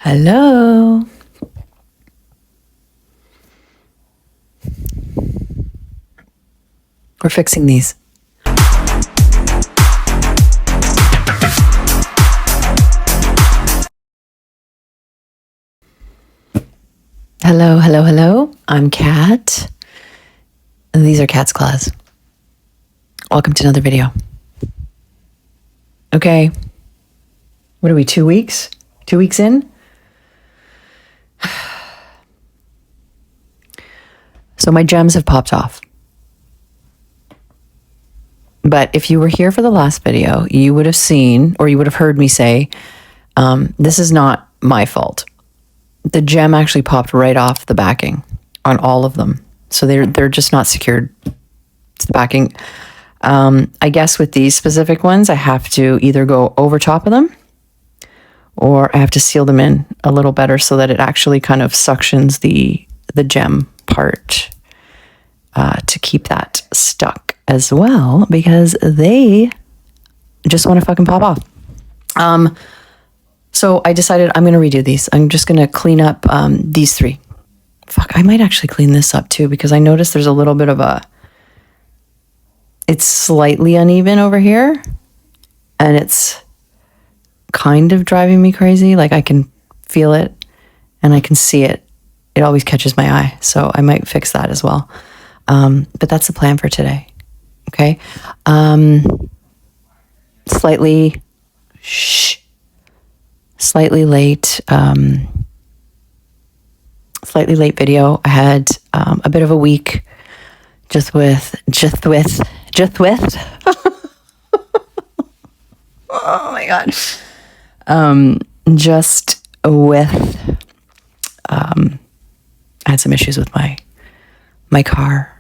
Hello. We're fixing these. Hello, hello, hello. I'm Kat. And these are Kat's Claws. Welcome to another video. Okay. What are we, 2 weeks? 2 weeks in? So my gems have popped off. But if you were here for the last video, you would have seen, or you would have heard me say, this is not my fault. The gem actually popped right off the backing on all of them. So they're just not secured to the backing. I guess with these specific ones, I have to either go over top of them or I have to seal them in a little better so that it actually kind of suctions the gem part to keep that stuck as well, because they just want to fucking pop off. So I decided I'm going to redo these. I'm just going to clean up these three. Fuck, I might actually clean this up too, because I noticed there's a little bit of it's slightly uneven over here, and it's kind of driving me crazy. Like I can feel it and I can see it. It always catches my eye. So I might fix that as well. But that's the plan for today. Okay. Slightly late, slightly late video. I had a bit of a week just with oh my god. Just with I had some issues with my car.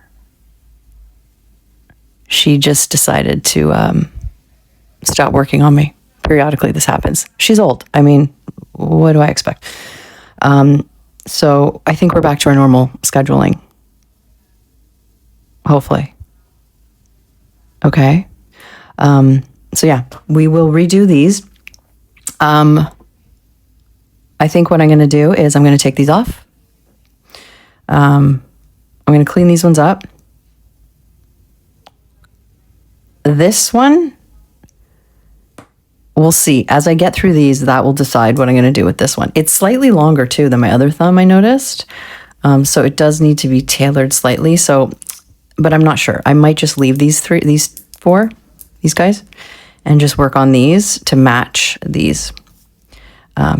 She just decided to stop working on me. Periodically this happens. She's old. I mean, what do I expect? So I think we're back to our normal scheduling. Hopefully. Okay. So yeah, we will redo these. I think what I'm going to do is I'm going to take these off. I'm going to clean these ones up. This one, we'll see. As I get through these, that will decide what I'm going to do with this one. It's slightly longer too than my other thumb, I noticed. So it does need to be tailored slightly. So, but I'm not sure. I might just leave these four guys, and just work on these to match these.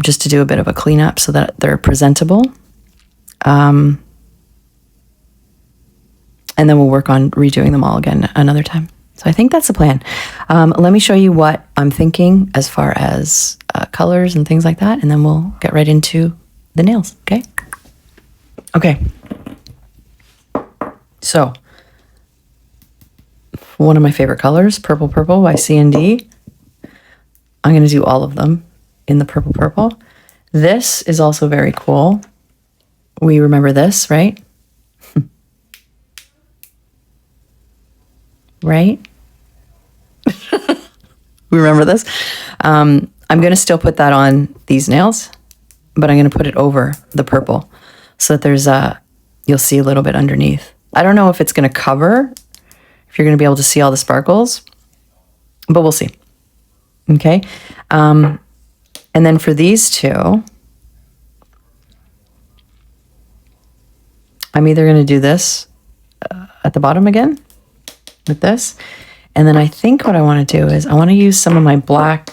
Just to do a bit of a cleanup so that they're presentable. And then we'll work on redoing them all again another time. So I think that's the plan. Let me show you what I'm thinking as far as colors and things like that, and then we'll get right into the nails, okay? Okay. So, one of my favorite colors, Purple Purple by CND. I'm going to do all of them in the Purple Purple. This is also very cool. We remember this, right? Right? We remember this. I'm going to still put that on these nails, but I'm going to put it over the purple so that there's you'll see a little bit underneath. I don't know if it's going to cover, if you're going to be able to see all the sparkles, but we'll see. Okay. And then for these two, I'm either going to do this at the bottom again with this. And then I think what I want to do is I want to use some of my black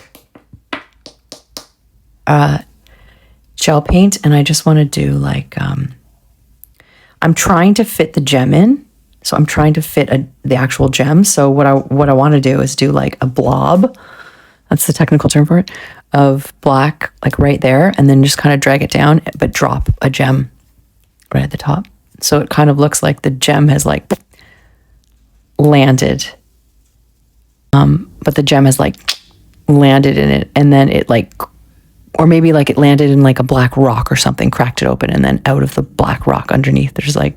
gel paint, and I just want to do like, I'm trying to fit the gem in. So I'm trying to fit the actual gem. So what I want to do is do like a blob, that's the technical term for it, of black, like right there, and then just kind of drag it down, but drop a gem right at the top. So it kind of looks like the gem has like landed. But the gem has like landed in it, and then it like, or maybe like it landed in like a black rock or something, cracked it open, and then out of the black rock underneath, there's like,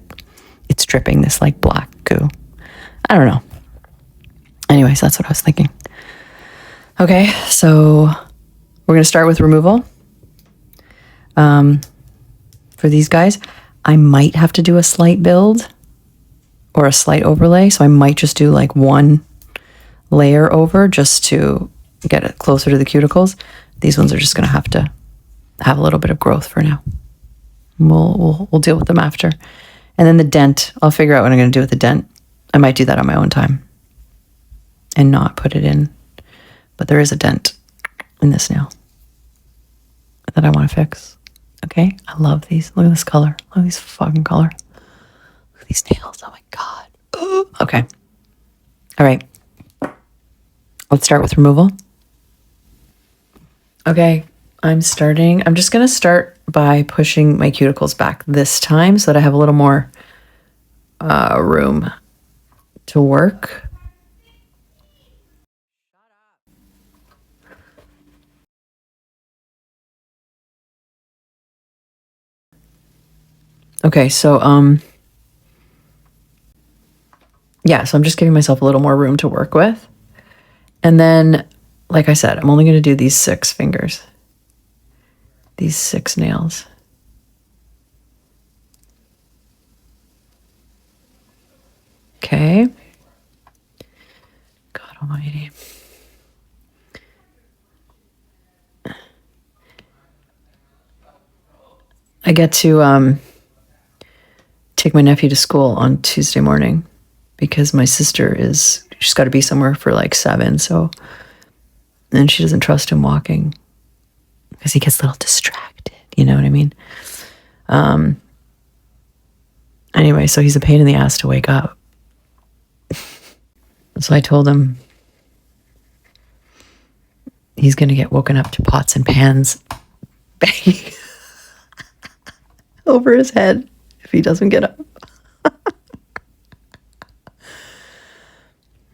it's dripping this like black goo. I don't know. Anyways, that's what I was thinking. Okay, so we're going to start with removal. For these guys, I might have to do a slight build or a slight overlay. So I might just do like one layer over just to get it closer to the cuticles. These ones are just going to have a little bit of growth for now. We'll deal with them after. And then the dent, I'll figure out what I'm going to do with the dent. I might do that on my own time and not put it in. But there is a dent in this nail that I want to fix. Okay, I love these. Look at this color. Look at these fucking color. Look at these nails. Oh my God. Ooh. Okay. All right. Let's start with removal. Okay, I'm just going to start by pushing my cuticles back this time so that I have a little more room to work. Okay, so yeah, so I'm just giving myself a little more room to work with. And then, like I said, I'm only going to do these 6 fingers. These 6 nails. Okay. God almighty. I get to take my nephew to school on Tuesday morning because my sister she's got to be somewhere for like 7. So, and she doesn't trust him walking because he gets a little distracted. You know what I mean? Anyway, so he's a pain in the ass to wake up. So I told him he's going to get woken up to pots and pans banging over his head if he doesn't get up.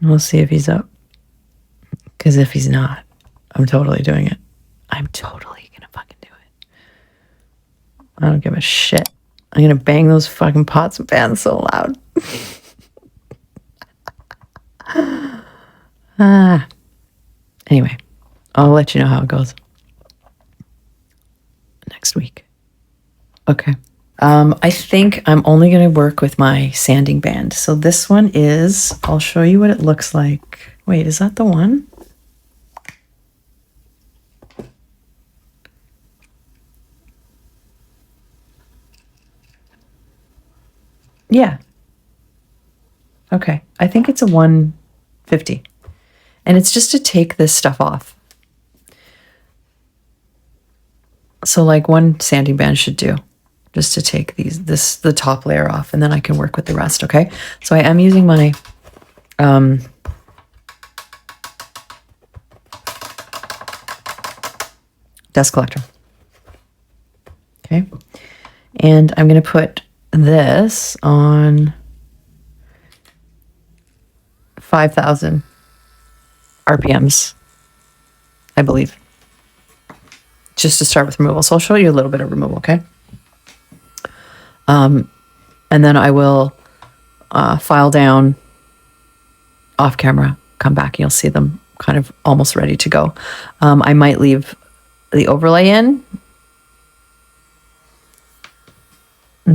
We'll see if he's up. Because if he's not, I'm totally doing it. I'm totally going to fucking do it. I don't give a shit. I'm going to bang those fucking pots and pans so loud. Anyway, I'll let you know how it goes next week. Okay. I think I'm only going to work with my sanding band. So this one is, I'll show you what it looks like. Wait, is that the one? Yeah. Okay. I think it's a 150. And it's just to take this stuff off. So like one sanding band should do. Just to take the top layer off, and then I can work with the rest, okay? So I am using my dust collector. Okay. And I'm going to put this on 5,000 RPMs, I believe. Just to start with removal. So I'll show you a little bit of removal, okay? And then I will file down off camera, come back, and you'll see them kind of almost ready to go. I might leave the overlay in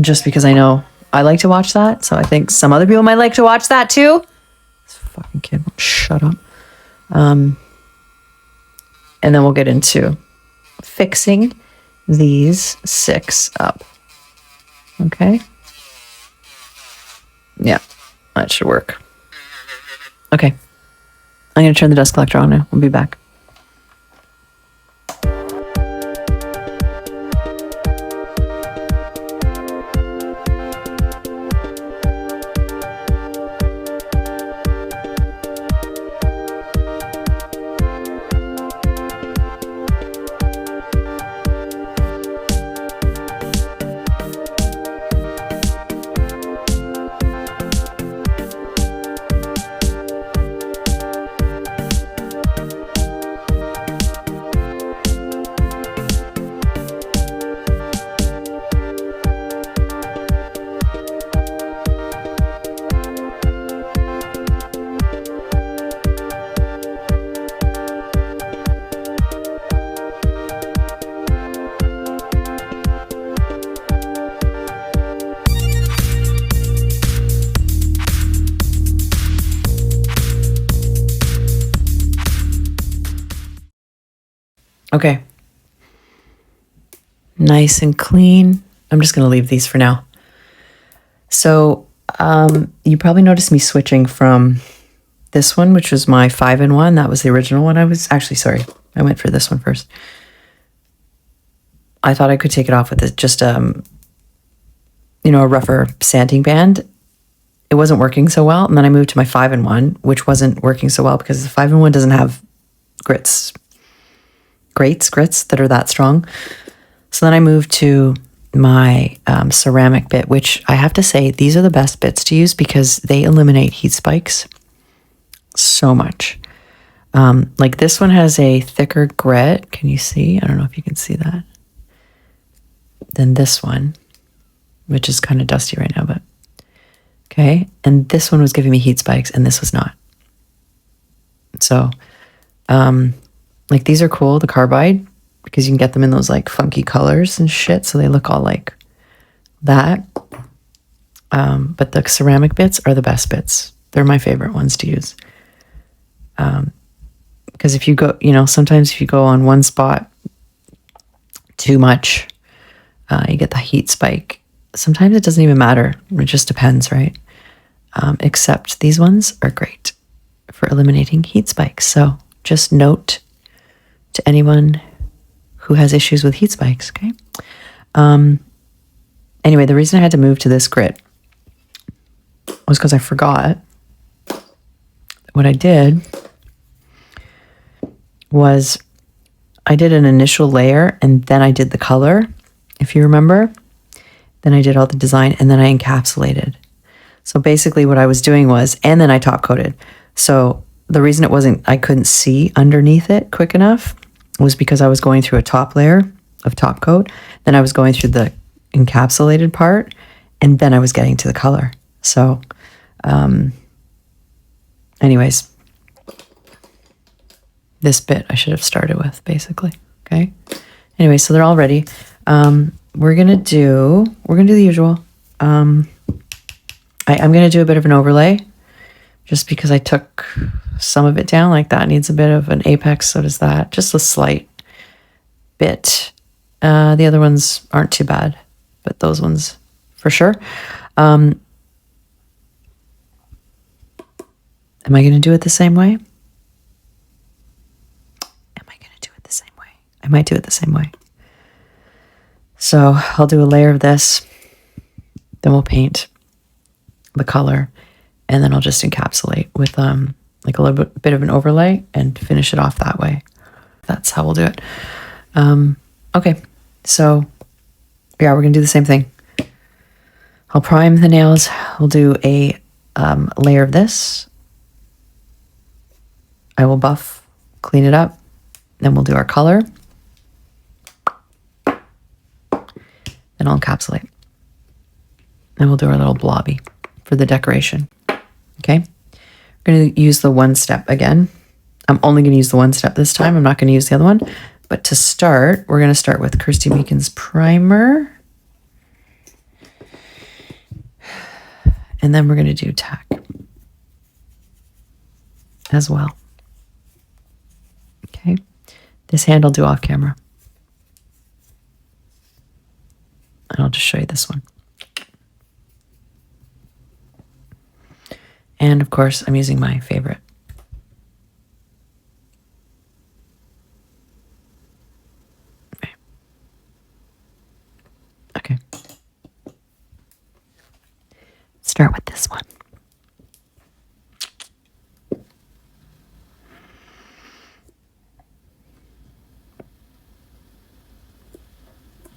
just because I know I like to watch that. So I think some other people might like to watch that too. This fucking kid won't shut up. And then we'll get into fixing these 6 up. Okay. Yeah, that should work. Okay. I'm going to turn the dust collector on now. We'll be back. Okay. Nice and clean. I'm just going to leave these for now. So you probably noticed me switching from this one, which was my 5-in-1. That was the original one. I went for this one first. I thought I could take it off with just a rougher sanding band. It wasn't working so well. And then I moved to my 5-in-1, which wasn't working so well because the 5-in-1 doesn't have grits that are that strong. So then I moved to my ceramic bit, which I have to say, these are the best bits to use because they eliminate heat spikes so much. Like this one has a thicker grit. Can you see? I don't know if you can see that. Than this one, which is kind of dusty right now, but okay. And this one was giving me heat spikes and this was not. So, like these are cool, the carbide, because you can get them in those like funky colors and shit. So they look all like that. But the ceramic bits are the best bits. They're my favorite ones to use. Because if you go, sometimes if you go on one spot too much, you get the heat spike. Sometimes it doesn't even matter. It just depends, right? Except these ones are great for eliminating heat spikes. So just note to anyone who has issues with heat spikes, okay? Anyway, the reason I had to move to this grit was because I forgot. What I did was I did an initial layer and then I did the color, if you remember. Then I did all the design and then I encapsulated. So basically what I was doing was, and then I top coated. So the reason I couldn't see underneath it quick enough was because I was going through a top layer of top coat. Then I was going through the encapsulated part and then I was getting to the color. So, anyways, this bit I should have started with basically. Okay. Anyway, so they're all ready. We're gonna do the usual. I'm gonna do a bit of an overlay just because I took some of it down. Like that needs a bit of an apex, so does that. Just a slight bit. The other ones aren't too bad, but those ones for sure. Am I gonna do it the same way? I might do it the same way. So I'll do a layer of this, then we'll paint the color, and then I'll just encapsulate with like a little bit of an overlay and finish it off that way. That's how we'll do it. Okay, so yeah, we're gonna do the same thing. I'll prime the nails. We'll do a layer of this. I will buff, clean it up, then we'll do our color. Then I'll encapsulate. Then we'll do our little blobby for the decoration. Okay. We're going to use the one step again. I'm only going to use the one step this time. I'm not going to use the other one. But to start, we're going to start with KIRSTY MEAKIN's primer. And then we're going to do TACK as well. Okay. This hand I'll do off camera. And I'll just show you this one. And of course, I'm using my favorite. Okay. Start with this one.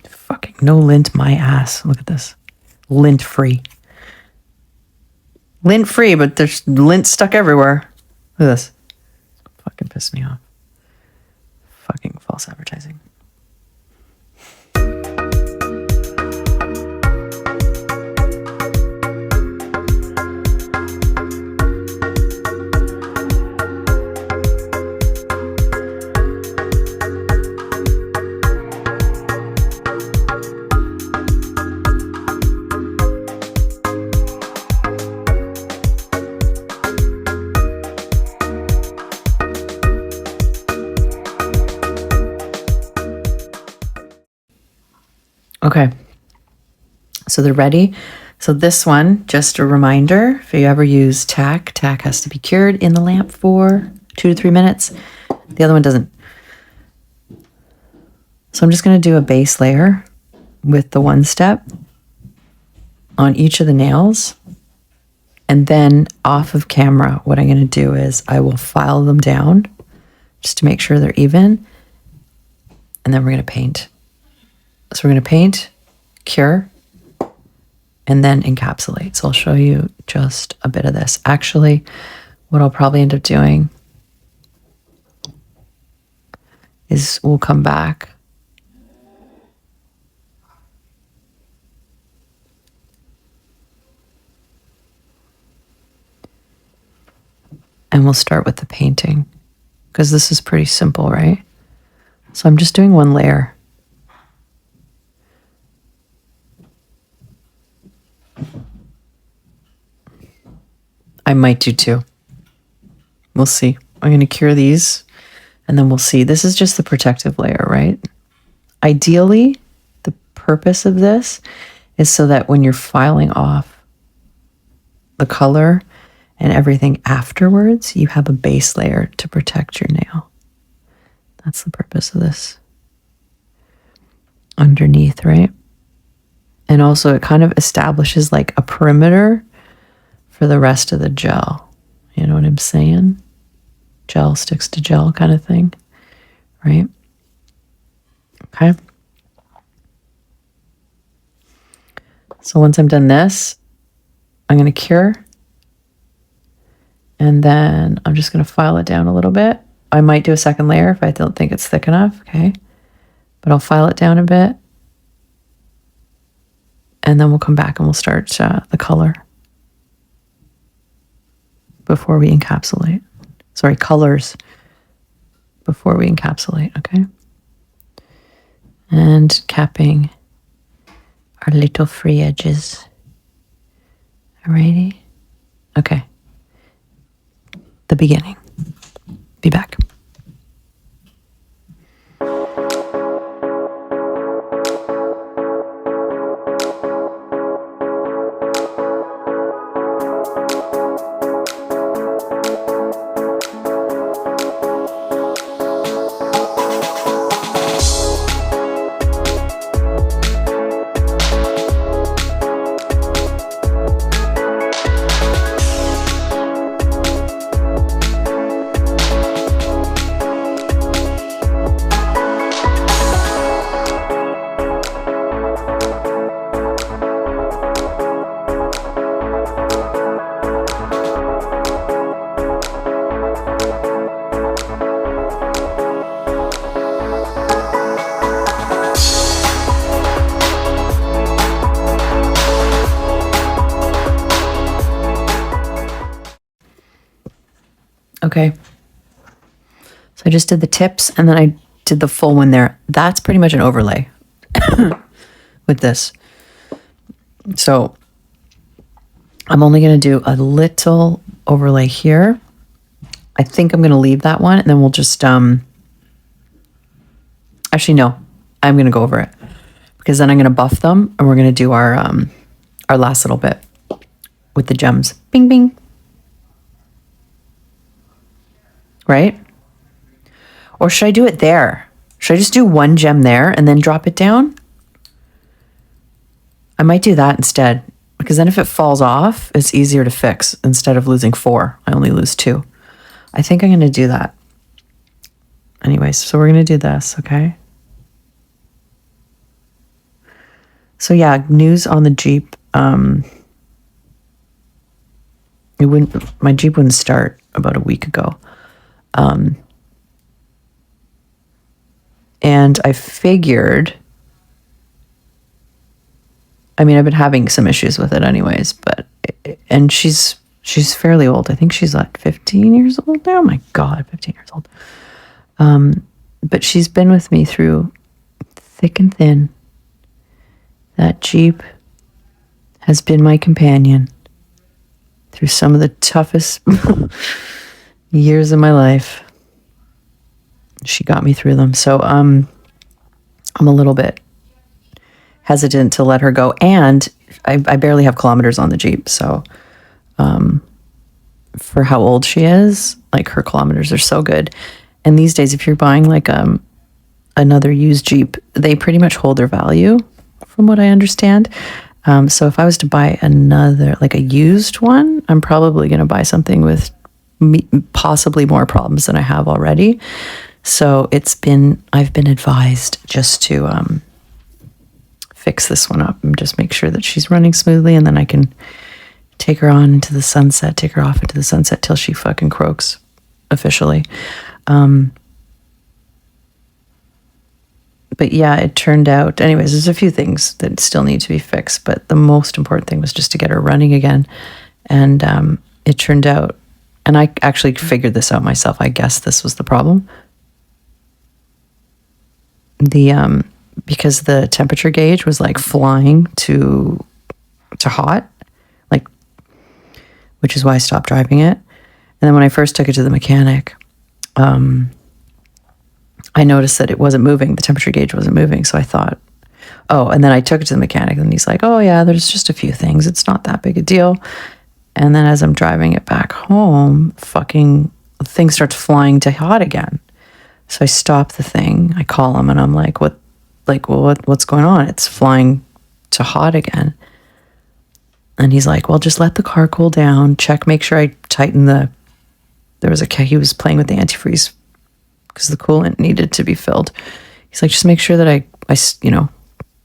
Fucking no lint, my ass. Look at this. Lint free. Lint free, but there's lint stuck everywhere. Look at this. Fucking pissed me off. Fucking false advertising. Okay. So they're ready. So this one, just a reminder, if you ever use TACK, TACK has to be cured in the lamp for 2 to 3 minutes. The other one doesn't. So I'm just going to do a base layer with the 1 step on each of the nails. And then off of camera, what I'm going to do is I will file them down just to make sure they're even. And then we're going to paint. So we're going to paint, cure, and then encapsulate. So I'll show you just a bit of this. Actually, what I'll probably end up doing is we'll come back. And we'll start with the painting because this is pretty simple, right? So I'm just doing 1 layer. I might do 2. We'll see. I'm going to cure these and then we'll see. This is just the protective layer, right? Ideally, the purpose of this is so that when you're filing off the color and everything afterwards, you have a base layer to protect your nail. That's the purpose of this. Underneath, right? And also it kind of establishes like a perimeter for the rest of the gel. You know what I'm saying? Gel sticks to gel kind of thing, right? Okay. So once I'm done this, I'm going to cure. And then I'm just going to file it down a little bit. I might do a second layer if I don't think it's thick enough, okay? But I'll file it down a bit. And then we'll come back and we'll start the color before we encapsulate. Sorry, colors before we encapsulate, okay? And capping our little free edges. Alrighty? Okay. The beginning. Be back. Okay. So I just did the tips and then I did the full one there. That's pretty much an overlay with this. So I'm only going to do a little overlay here. I think I'm going to leave that one and then we'll just, actually, no, I'm going to go over it because then I'm going to buff them and we're going to do our last little bit with the gems. Bing, bing. Right? Or should I do it there? Should I just do 1 gem there and then drop it down? I might do that instead because then if it falls off, it's easier to fix instead of losing 4. I only lose 2. I think I'm going to do that. Anyways, so we're going to do this, okay? So yeah, news on the Jeep. My Jeep wouldn't start about a week ago. And I figured, I mean, I've been having some issues with it anyways, but, and she's fairly old. I think she's like 15 years old now. Oh my God, 15 years old. But she's been with me through thick and thin. That Jeep has been my companion through some of the toughest years of my life. She got me through them. So I'm a little bit hesitant to let her go. And I barely have kilometers on the Jeep. So for how old she is, like her kilometers are so good. And these days, if you're buying like another used Jeep, they pretty much hold their value from what I understand. So if I was to buy another, like a used one, I'm probably going to buy something with possibly more problems than I have already. So I've been advised just to fix this one up and just make sure that she's running smoothly, and then I can take her on into the sunset, take her off into the sunset till she fucking croaks officially. But yeah, it turned out, anyways, there's a few things that still need to be fixed, but the most important thing was just to get her running again. And it turned out, and I actually figured this out myself, I guess this was the problem. Because the temperature gauge was like flying to hot, like, which is why I stopped driving it. And then when I first took it to the mechanic, I noticed that it wasn't moving. The temperature gauge wasn't moving. So I thought, oh, and then I took it to the mechanic and he's like, oh yeah, there's just a few things. It's not that big a deal. And then as I'm driving it back home, fucking thing starts flying to hot again. So I stop the thing. I call him and I'm like, what's going on? It's flying to hot again. And he's like, well, just let the car cool down. Check, make sure I tighten he was playing with the antifreeze because the coolant needed to be filled. He's like, just make sure that I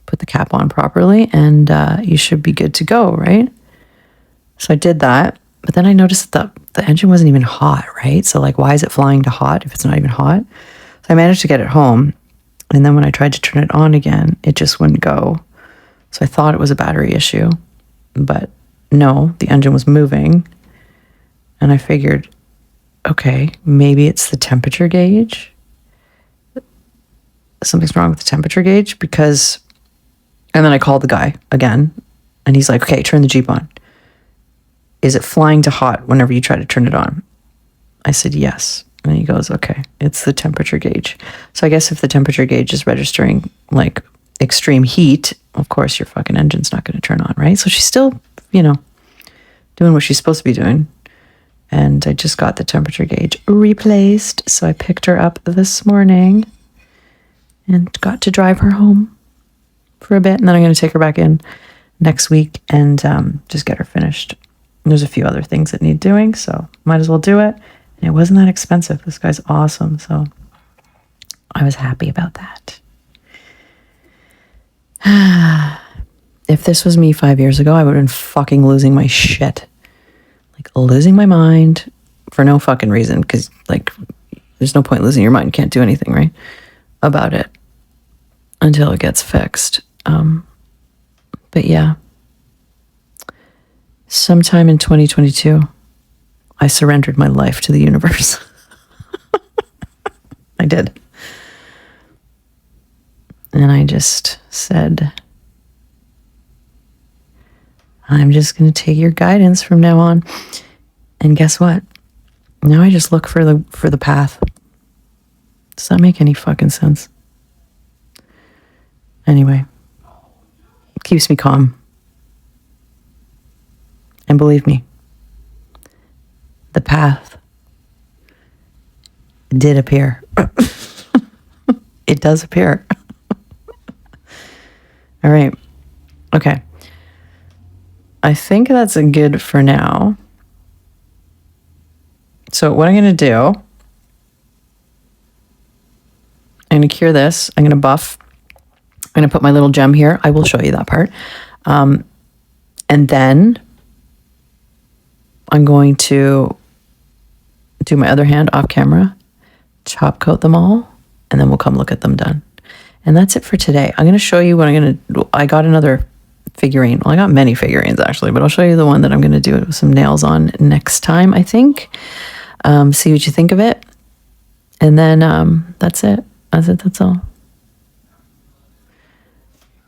put the cap on properly and you should be good to go, right? So I did that, but then I noticed that the engine wasn't even hot, right? So like, why is it flying to hot if it's not even hot? So I managed to get it home. And then when I tried to turn it on again, it just wouldn't go. So I thought it was a battery issue, but no, the engine was moving. And I figured, okay, maybe it's the temperature gauge. Something's wrong with the temperature gauge and then I called the guy again and he's like, okay, turn the Jeep on. Is it flying to hot whenever you try to turn it on? I said, yes. And he goes, okay, it's the temperature gauge. So I guess if the temperature gauge is registering like extreme heat, of course your fucking engine's not going to turn on, right? So she's still, doing what she's supposed to be doing. And I just got the temperature gauge replaced. So I picked her up this morning and got to drive her home for a bit. And then I'm going to take her back in next week and just get her finished. And there's a few other things that need doing, so might as well do it. And it wasn't that expensive. This guy's awesome. So I was happy about that. If this was me 5 years ago, I would have been fucking losing my shit. Like losing my mind for no fucking reason. Because like, there's no point losing your mind. You can't do anything, right? About it until it gets fixed. But yeah. Sometime in 2022, I surrendered my life to the universe. I did. And I just said, I'm just going to take your guidance from now on. And guess what? Now I just look for the path. Does that make any fucking sense? Anyway, it keeps me calm. And believe me, the path did appear. It does appear. All right. Okay. I think that's a good for now. So what I'm going to do, I'm going to cure this. I'm going to buff. I'm going to put my little gem here. I will show you that part. And then I'm going to do my other hand off camera, top coat them all, and then we'll come look at them done. And that's it for today. I'm going to show you what I'm going to do. I got another figurine. Well, I got many figurines actually, but I'll show you the one that I'm going to do with some nails on next time, I think. See what you think of it. And then that's it. That's all.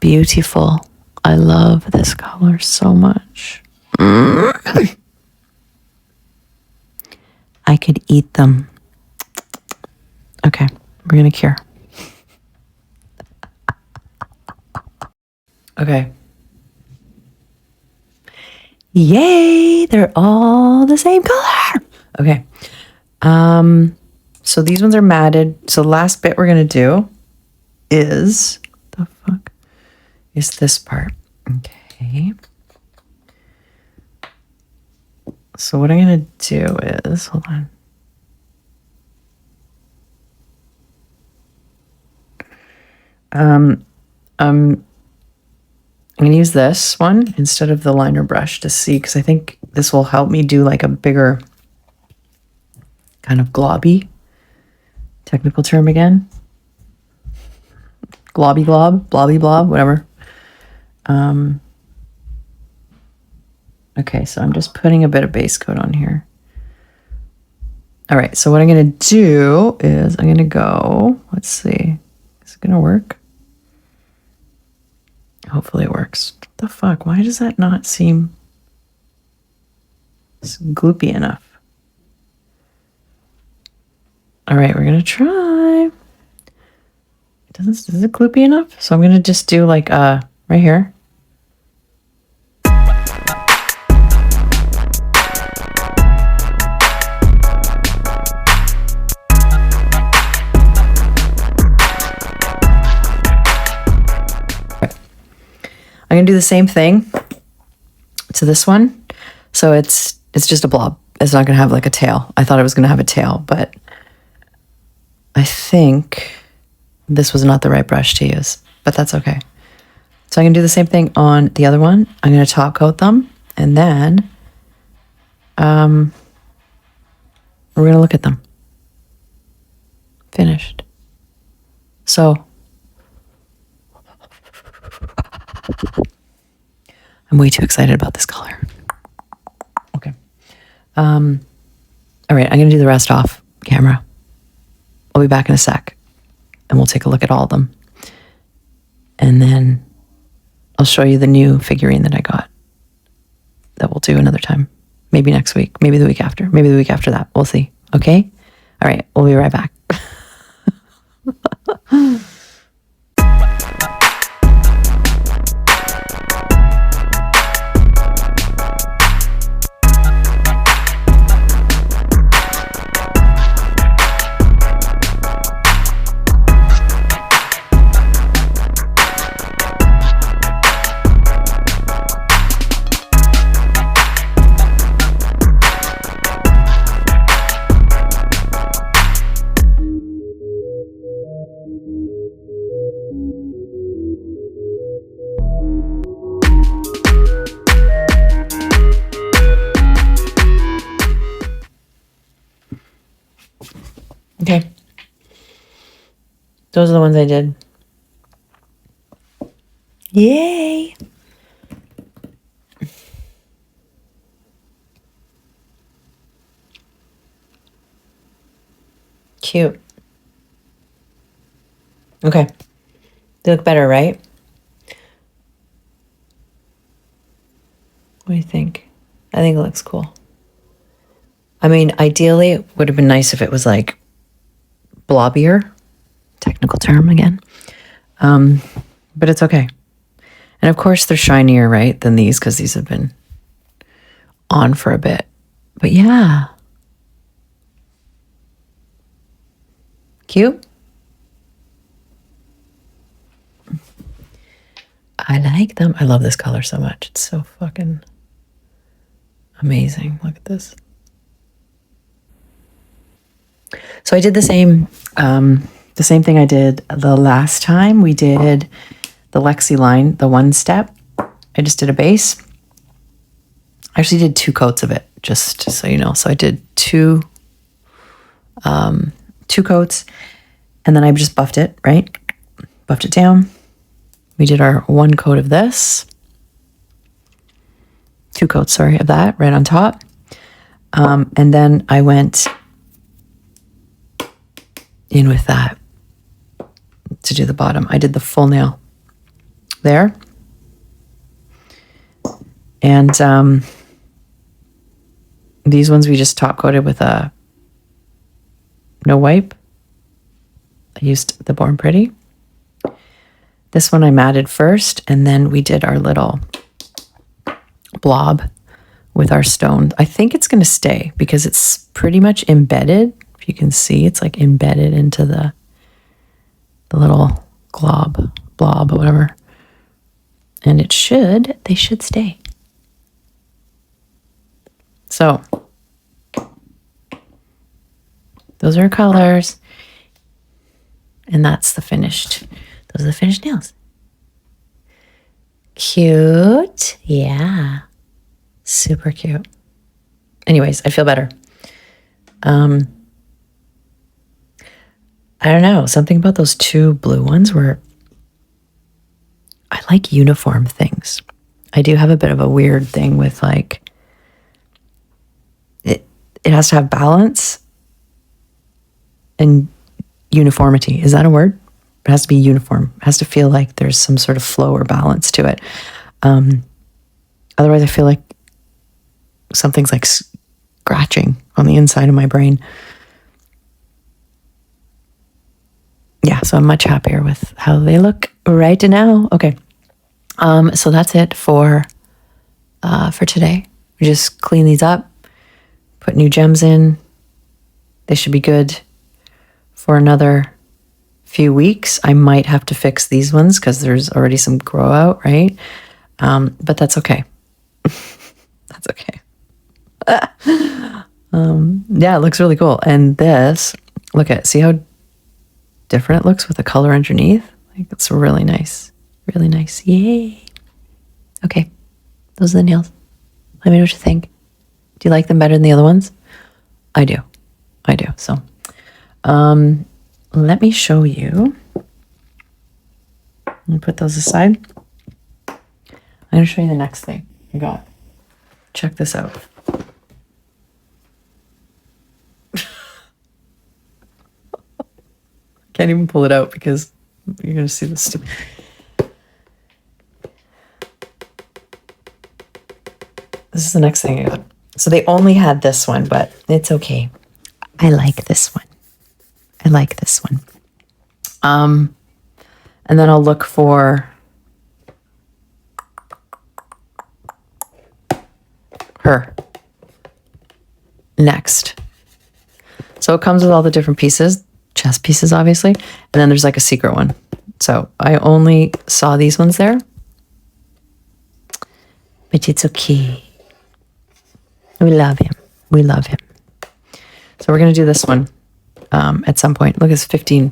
Beautiful. I love this color so much. I could eat them. Okay, we're going to cure. Okay. Yay! They're all the same color. Okay. So these ones are matted. So the last bit we're gonna do is the fuck is this part. Okay. So what I'm gonna do is, hold on. I'm gonna use this one instead of the liner brush to see, because I think this will help me do like a bigger kind of globby, technical term again. Globby glob, blobby blob, whatever. Okay, so I'm just putting a bit of base coat on here. All right, so what I'm gonna do is I'm gonna go, let's see, is it gonna work? Hopefully it works. What the fuck, why does that not seem gloopy enough? All right, we're gonna try. Is it gloopy enough? So I'm gonna just do like right here. I'm gonna do the same thing to this one. So it's just a blob. It's not gonna have like a tail. I thought it was gonna have a tail, but I think this was not the right brush to use, but that's okay. So I'm gonna do the same thing on the other one. I'm gonna top coat them, and then we're gonna look at them. Finished. So I'm way too excited about this color. Okay. All right, I'm gonna do the rest off camera. I'll be back in a sec and we'll take a look at all of them. And then I'll show you the new figurine that I got that we'll do another time. Maybe next week, maybe the week after, maybe the week after that. We'll see. Okay? All right, we'll be right back. Okay. Those are the ones I did. Yay! Cute. Okay. They look better, right? What do you think? I think it looks cool. I mean, ideally, it would have been nice if it was like blobbier. Technical term again. But it's okay. And of course, they're shinier, right, than these, because these have been on for a bit. But yeah. Cute. I like them. I love this color so much. It's so fucking amazing. Look at this. So I did the same thing I did the last time. We did the Lexy line, the one step. I just did a base. I actually did 2 coats of it, just so you know. So I did two coats, and then I just buffed it, right? Buffed it down. We did our 1 coat of this. 2 coats, sorry, of that right on top. And then I went in with that to do the bottom. I did the full nail there. And these ones we just top coated with a no wipe. I used the Born Pretty. This one I matted first, and then we did our little blob with our stone. I think it's going to stay because it's pretty much embedded. If you can see, it's like embedded into the little blob or whatever. And they should stay. So those are colors. And that's those are the finished nails. Cute. Yeah. Super cute. Anyways, I feel better. I don't know. Something about those two blue ones where I like uniform things. I do have a bit of a weird thing with like, it has to have balance and uniformity. Is that a word? It has to be uniform. It has to feel like there's some sort of flow or balance to it. Otherwise, I feel like something's like scratching on the inside of my brain. Yeah, so I'm much happier with how they look right now. Okay, so that's it for today. We just clean these up, put new gems in. They should be good for another few weeks. I might have to fix these ones because there's already some grow out, right? But that's okay. That's okay. Yeah, it looks really cool. And this, see how different it looks with the color underneath? Like, it's really nice. Really nice. Yay. Okay. Those are the nails. Let me know what you think. Do you like them better than the other ones? I do. So, let me show you. Let me put those aside. I'm going to show you the next thing I got. Check this out. Can't even pull it out because you're going to see this stupid. This is the next thing I got. So they only had this one, but it's okay. I like this one. And then I'll look for her next. So it comes with all the different pieces, chess pieces, obviously. And then there's like a secret one. So I only saw these ones there. But it's okay. We love him. So we're going to do this one at some point. Look, it's 15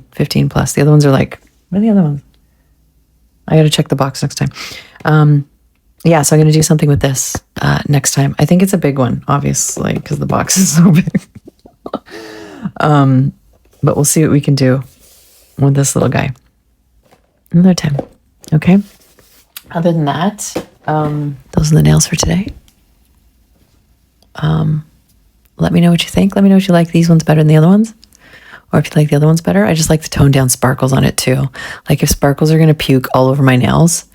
plus. The other ones are like, what are the other ones? I got to check the box next time. Yeah, so I'm going to do something with this next time. I think it's a big one, obviously, because the box is so big. But we'll see what we can do with this little guy another time. Okay. Other than that, those are the nails for today. Let me know what you think. Let me know if you like these ones better than the other ones, or if you like the other ones better. I just like the toned down sparkles on it too. Like if sparkles are going to puke all over my nails,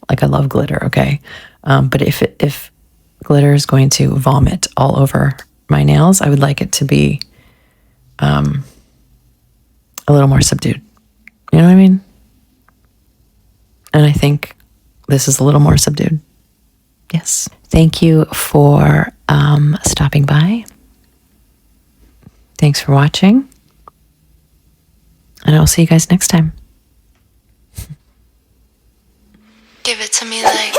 like I love glitter. Okay. But if glitter is going to vomit all over my nails, I would like it to be, a little more subdued. You know what I mean? And I think this is a little more subdued. Yes. Thank you for stopping by. Thanks for watching. And I'll see you guys next time. Give it to me like